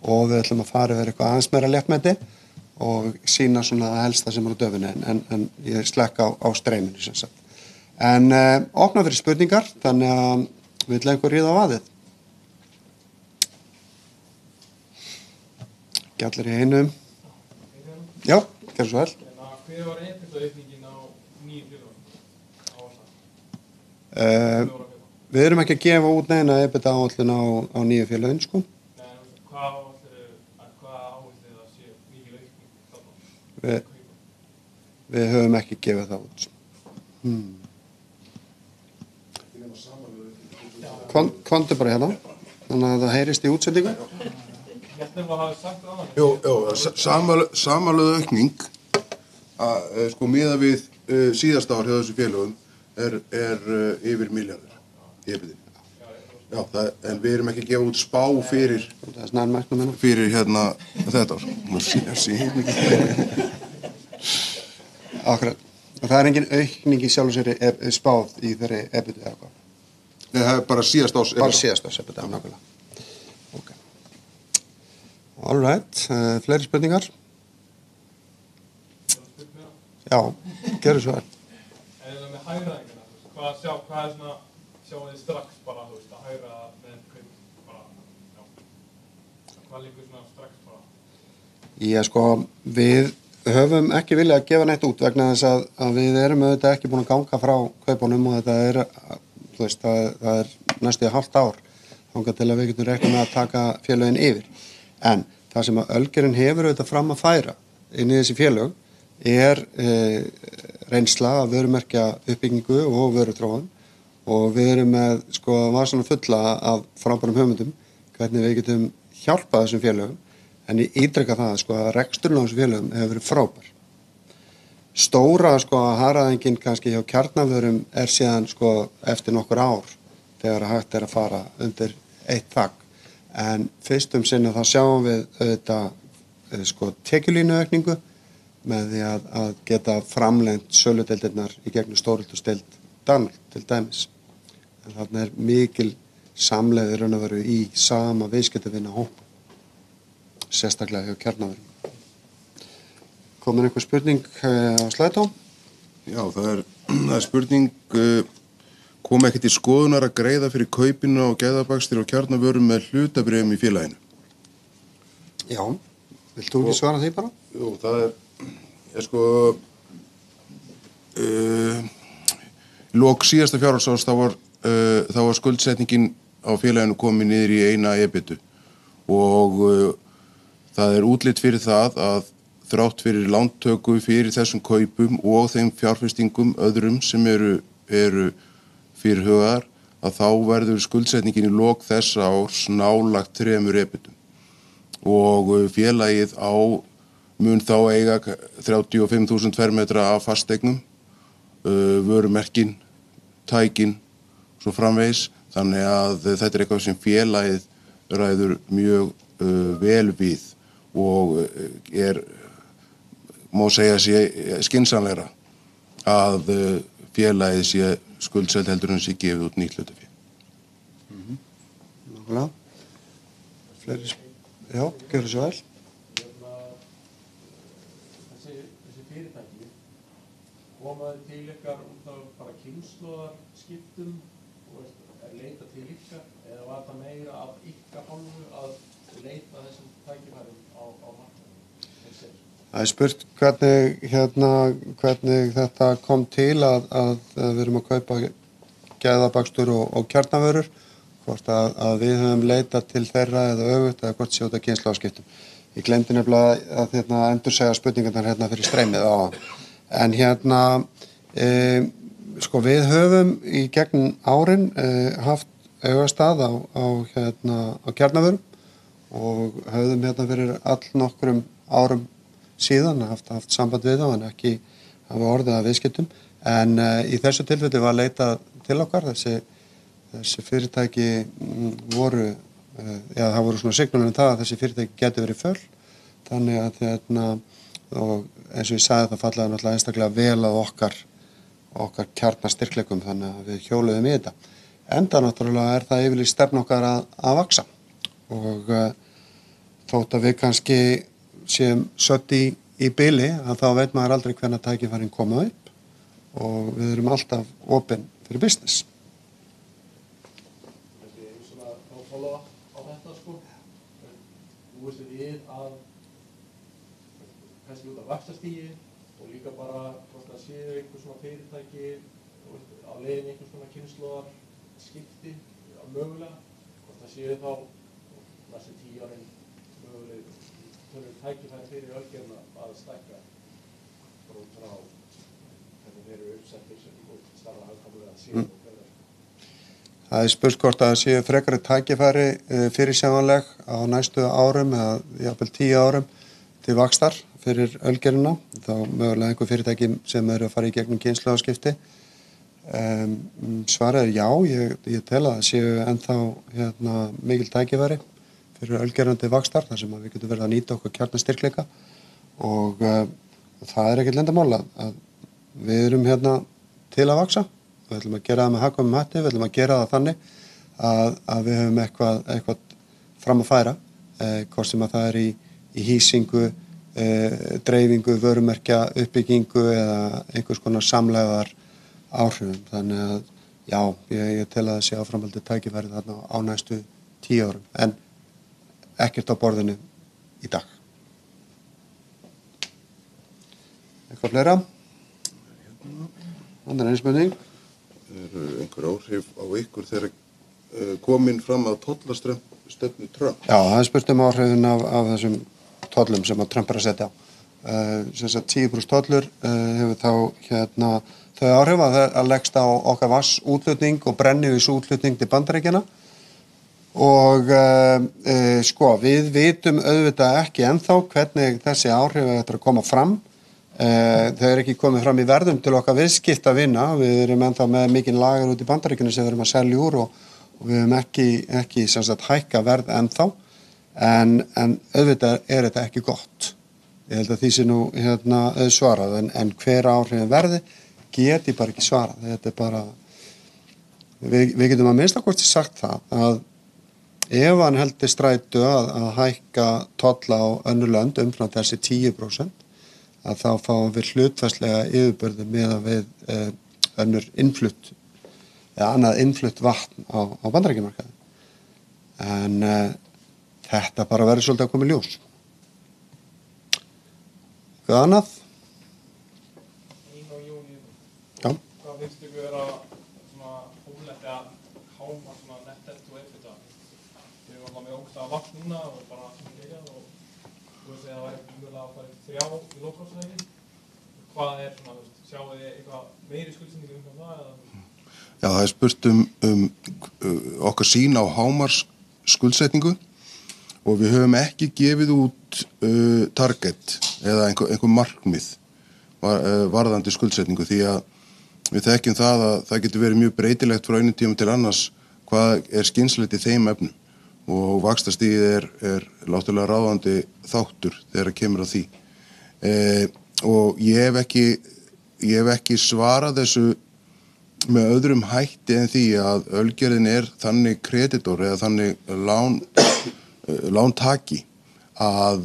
og við ætlum að fara yfir eitthvað aðeins meira léttmeti og sýna svona það helsta sem á döfinni en ég slekka á streyminu sem sagt. En opna fyrir spurningar þannig að við ætlum ríða á vaðið. Ekki allir í einum. Já, gerðu svo vel. Hver var EBITDA-aukningin á nýju félögum? Við erum ekki að gefa út neina EBITDA-áætlun á nýju félögum, Nei, hvað áherslu að sé mikil aukning þarna? Við höfum ekki gefið það út. Komdu bara hérna, þannig að það heyrist í útsendingu. Samanlögð aukning miðað við síðasta ár hjá þessu félögum yfir milljarður í EBITDA. Já, en við erum ekki að gefa út spá fyrir þetta ár. Akkurat. Og það engin aukning í sjálfu sér spáð í þeirri EBITDA eða hvað? Nei, það bara síðasta árs EBITDA. Bara síðasta árs EBITDA, nákvæmlega. All right, fleiri spurningar? Já, gerðu svo vel. En það með hagræðingina, hvað svona sjáum þið strax bara, að hagræða með kaup bara, hvað liggur svona strax bara? Já, við höfum ekki viljað að gefa neitt út vegna þess að við erum auðvitað ekki búin að ganga frá kaupunum og þetta það næstu hálft ár þangað til að við getum reiknað með að taka félögin yfir. En það sem að Ölgerðin hefur auðvitað fram að færa inn í þessi félög reynsla af vörumerkja uppbyggingu og vöruþróun og við erum með vasana fulla af frábærum hugmyndum hvernig við getum hjálpað þessum félögum en ég ítreka það að reksturinn á þessum félögum hefur verið frábær. Stóra haraðingin kannski hjá kjarnavörum síðan eftir nokkur ár þegar hægt að fara undir eitt þak. En fyrst sinni þá sjáum við auðvitað tekjulínuaukningu með því að geta framlengt söludeildirnar í gegnum stórhildusdeild Danmörk til dæmis. En þarna mikil samlegð í raun og veru í sama viðskiptavina hópa, sérstaklega hjá kjarnavörum. Komin einhver spurning á Slætó? Já, það er spurning, kom ekki til skoðunar að greiða fyrir kaupinu á gæðabakstur og kjarnavörum með hlutabréfum í félaginu? Já, vilt þú ekki svara því bara? Jú, það er lok síðasta fjárhagsárs þá var skuldsetningin á félaginu komin niður í 1 EBITDA og það er útlit fyrir það að þrátt fyrir lántöku fyrir þessum kaupum og þeim fjárfestingum öðrum sem eru fyrirhugaðar að þá verður skuldsetningin í lok þessa árs nálagt 3 EBITDA og félagið mun þá eiga 35.000 fermetra af fasteignum, vörumerkin, tækin, svo framvegis, þannig að þetta er eitthvað sem félagið ræður mjög vel við og má segja sé skynsamlegra að félagið sé skuldselt heldur en sé gefið út nýtt hlutafé. Nákvæmlega. Fleiri já, gjörðu svo vel. Þessi fyrirtæki komaði til ykkar út af bara kynslóðarskiptum og leita til ykkar eða var það meira af ykkar hálfu að leita þessum tækifærum á markaðnum? Það er spurt hvernig þetta kom til að við erum að kaupa gæðabakstur og kjarnavörur, hvort að við höfum leitað til þeirra eða öfugt eða hvort sjóta kynslóðaskiptum. Ég glemdi nefnilega að endursegja spurningarnar fyrir streymið á það. En við höfum í gegnum árin haft augastað á kjarnavörum og höfðum fyrir allnokkrum árum síðan haft samband við þá en ekki hafa orðið að viðskiptum. En í þessu tilfelli var leitað til okkar, þessi fyrirtæki voru, það voru svona signalur það að þessi fyrirtæki geti verið föll, þannig að og eins og ég sagði það fallaði náttúrulega einstaklega vel að okkar kjarnastyrkleikum, þannig að við hjóluðum í þetta. Enda náttúrulega það yfirleitt stefna okkar að vaxa og þótt að við kannski séum sött í bili að þá veit maður aldrei hvenær tækifærin koma upp og við erum alltaf opin fyrir business. Þú veist við að kannski út af vaxtastígi og líka bara hvort það séu einhver svona fyrirtæki á leiðin einhver svona kynslóðarskipti mögulega, hvort það séu þá næstu 10 árin mögulega tækifæri fyrir Ölgerðina að stækka út frá hvernig þeir eru uppsettir og starfa hagkvæmlega að síðan og hvernig. Það er spurt hvort að það séu frekari tækifæri fyrirsjáanleg á næstu árum eða jafnvel 10 árum til vaxtar fyrir Ölgerðina, þá mögulega einhver fyrirtæki sem eru að fara í gegnum kynslóðaskipti. Svarið já, ég tel að það séu ennþá mikil tækifæri fyrir Ölgerðina til vaxtar, þar sem við getum verið að nýta okkar kjarnastyrkleika og það er ekkert leyndarmál að við erum til að vaxa. Við ætlum að gera það með hagkvæmum hætti, við ætlum að gera það þannig að við höfum eitthvað fram að færa, hvort sem að það er í hýsingu, dreifingu, vörumerkja, uppbyggingu eða einhvers konar samlegðar áhrifum. Þannig að já, ég tel að það sé áframhaldið tækifæri þarna á næstu 10 árum, en ekkert á borðinu í dag. Eitthvað fleira? Þannig er einu spurning. Eru einhver áhrif á ykkur þegar komin fram að tollastefnu Trump? Já, það er spurt áhrifin af þessum tollum sem að Trump er að setja á. sem sagt 10% tollur hefur þá þau áhrif að leggst á okkar vassútflutning og brennivísútflutning til Bandaríkjanna og sko við vitum auðvitað ekki ennþá hvernig þessi áhrif þetta að koma fram. Þau ekki komið fram í verðum til okkar viðskiptavina. Við erum ennþá með mikinn lager út í Bandaríkjunum sem við erum að selja úr og við höfum ekki sem sagt hækka verð ennþá en auðvitað þetta ekki gott. Ég held að því sé nú svarað en hver áhrifin verði get ég bara ekki svarað. Þetta bara við getum að minnsta kosti sagt það að ef hann heldur strætu að hækka tolla á önnur lönd umfram þessi 10% að þá fáum við hlutfallslega yfirbörðu meðan við önnur innflutt eða annað innflutt vatn á Bandaríkjamarkaði. En þetta bara verður svolítið að koma í ljós. Hvað annað? Og Júní. Já. Hvað finnst ykkur vera svona hóflegt að háma svona nettet og EBITDA? Við erum alltaf með ógsta vatn núna og bara byrjað og þú veist að það væri mjögulega að fara 3 í lókálsæði. Hvað svona, sjáu þið eitthvað meiri skuldsetningu það eða? Já, það spurt okkar sýn á hámars skuldsetningu og við höfum ekki gefið út target eða einhver markmið varðandi skuldsetningu því að við þekkjum það að það getur verið mjög breytilegt frá einum tíma til annars hvað skynslegt í þeim efnum og vaxtastigið er látulega ráðandi þáttur þegar kemur á því. Og ég hef ekki svarað þessu með öðrum hætti en því að Ölgerðin þannig kreditor eða þannig lántaki að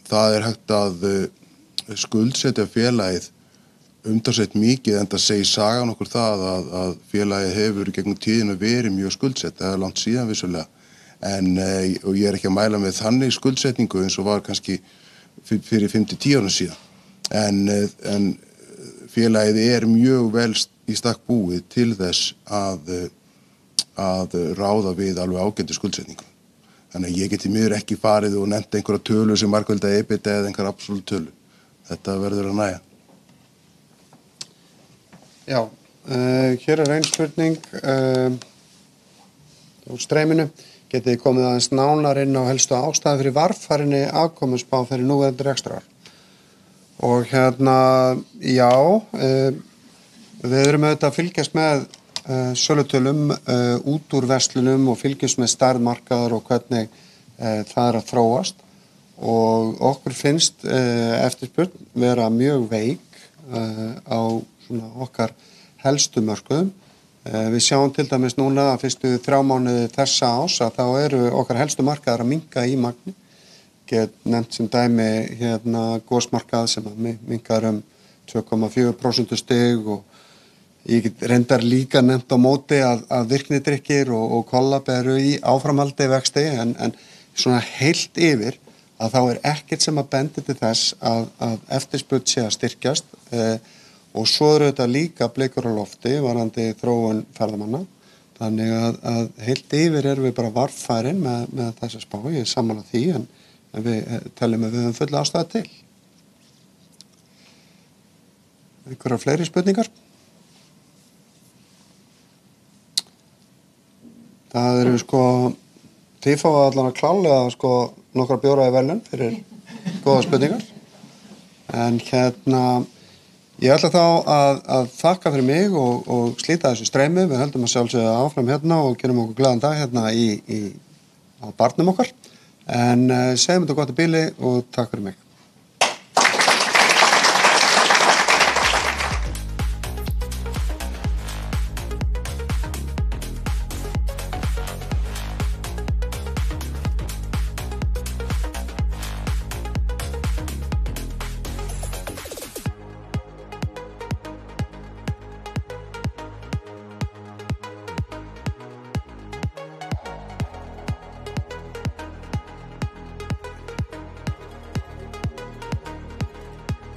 það hægt að skuldsetja félagið umtalsvert mikið enda segir sagan okkur það að félagið hefur gegnum tíðina verið mjög skuldsett, það langt síðan vissulega og ég ekki að mæla með þannig skuldsetningu eins og var kannski fyrir 5-10 árum síðan en félagið mjög vel í stakk búið til þess að ráða við alveg ágæti skuldsetningu. Þannig að ég geti miður ekki farið og nefnt einhverja tölu sem margfalda EBITDA eða einhverja absolutt tölu. Þetta verður að nægja. Já, hér ein spurning úr streyminu. Getið þið komið aðeins nánar inn á helstu ástæðu fyrir varfærinni afkomuspá fyrir núverandi rekstrarár? Og já, við erum auðvitað að fylgjast með sölutölum út úr verslunum og fylgjast með stærð markaðar og hvernig það að þróast og okkur finnst eftirspurn vera mjög veik á svona okkar helstu mörkuðum. Við sjáum til dæmis núna að fyrstu 3 mánuði þessa ás að þá eru okkar helstu markaðar að minnka í magni. Get nefnt sem dæmi gósmarkað sem minnkar 2,4% stig og ég get reyndar líka nefnt á móti að virknidrykkir og kollab eru í áframhaldi vexti en svona heilt yfir að þá ekkert sem að bendi til þess að eftirspurn sé að styrkjast og svo þetta líka blikur á lofti varðandi þróun ferðamanna þannig að heilt yfir erum við bara varfærin með þessa spá, ég sammála því en við teljum að við höfum fulla ástæðu til. Einhverjar fleiri spurningar? Það eru þið fáið allan að klálega nokkra bjóra í verðlaun fyrir góða spurningar. En ég ætla þá að þakka fyrir mig og slíta þessu streymi. Við höldum að sjálfsögðu áfram og gerum okkur glaðan dag á barnum okkar. En segjum þetta gott í bili og takk fyrir mig.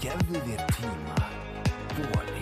Gefðu þér tíma, þoli.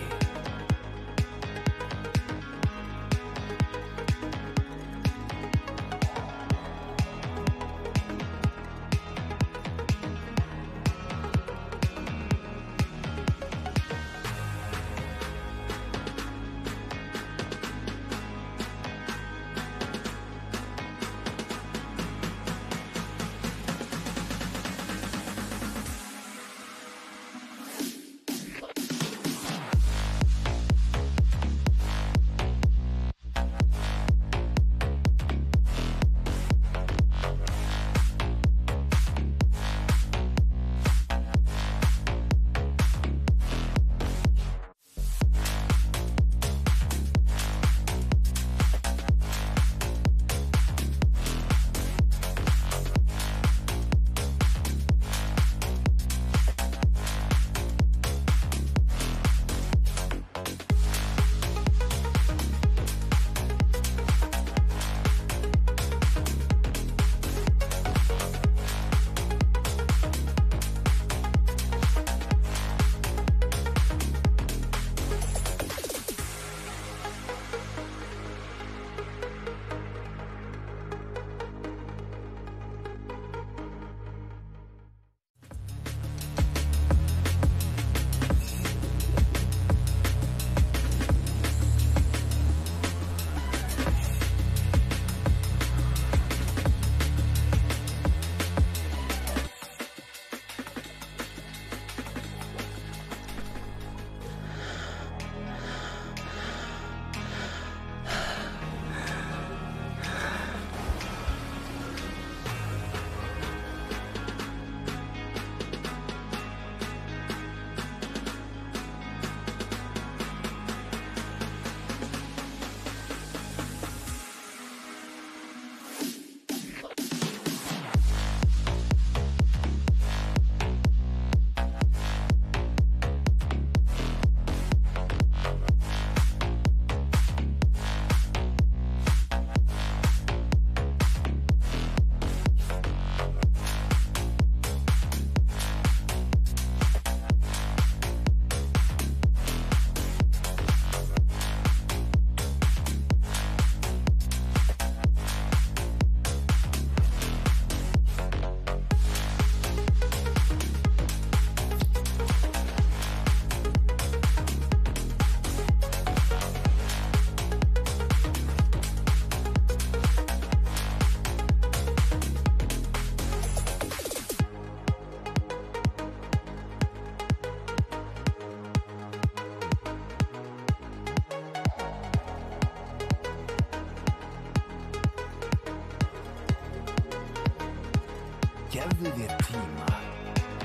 Gefðu þér tíma.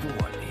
Boli.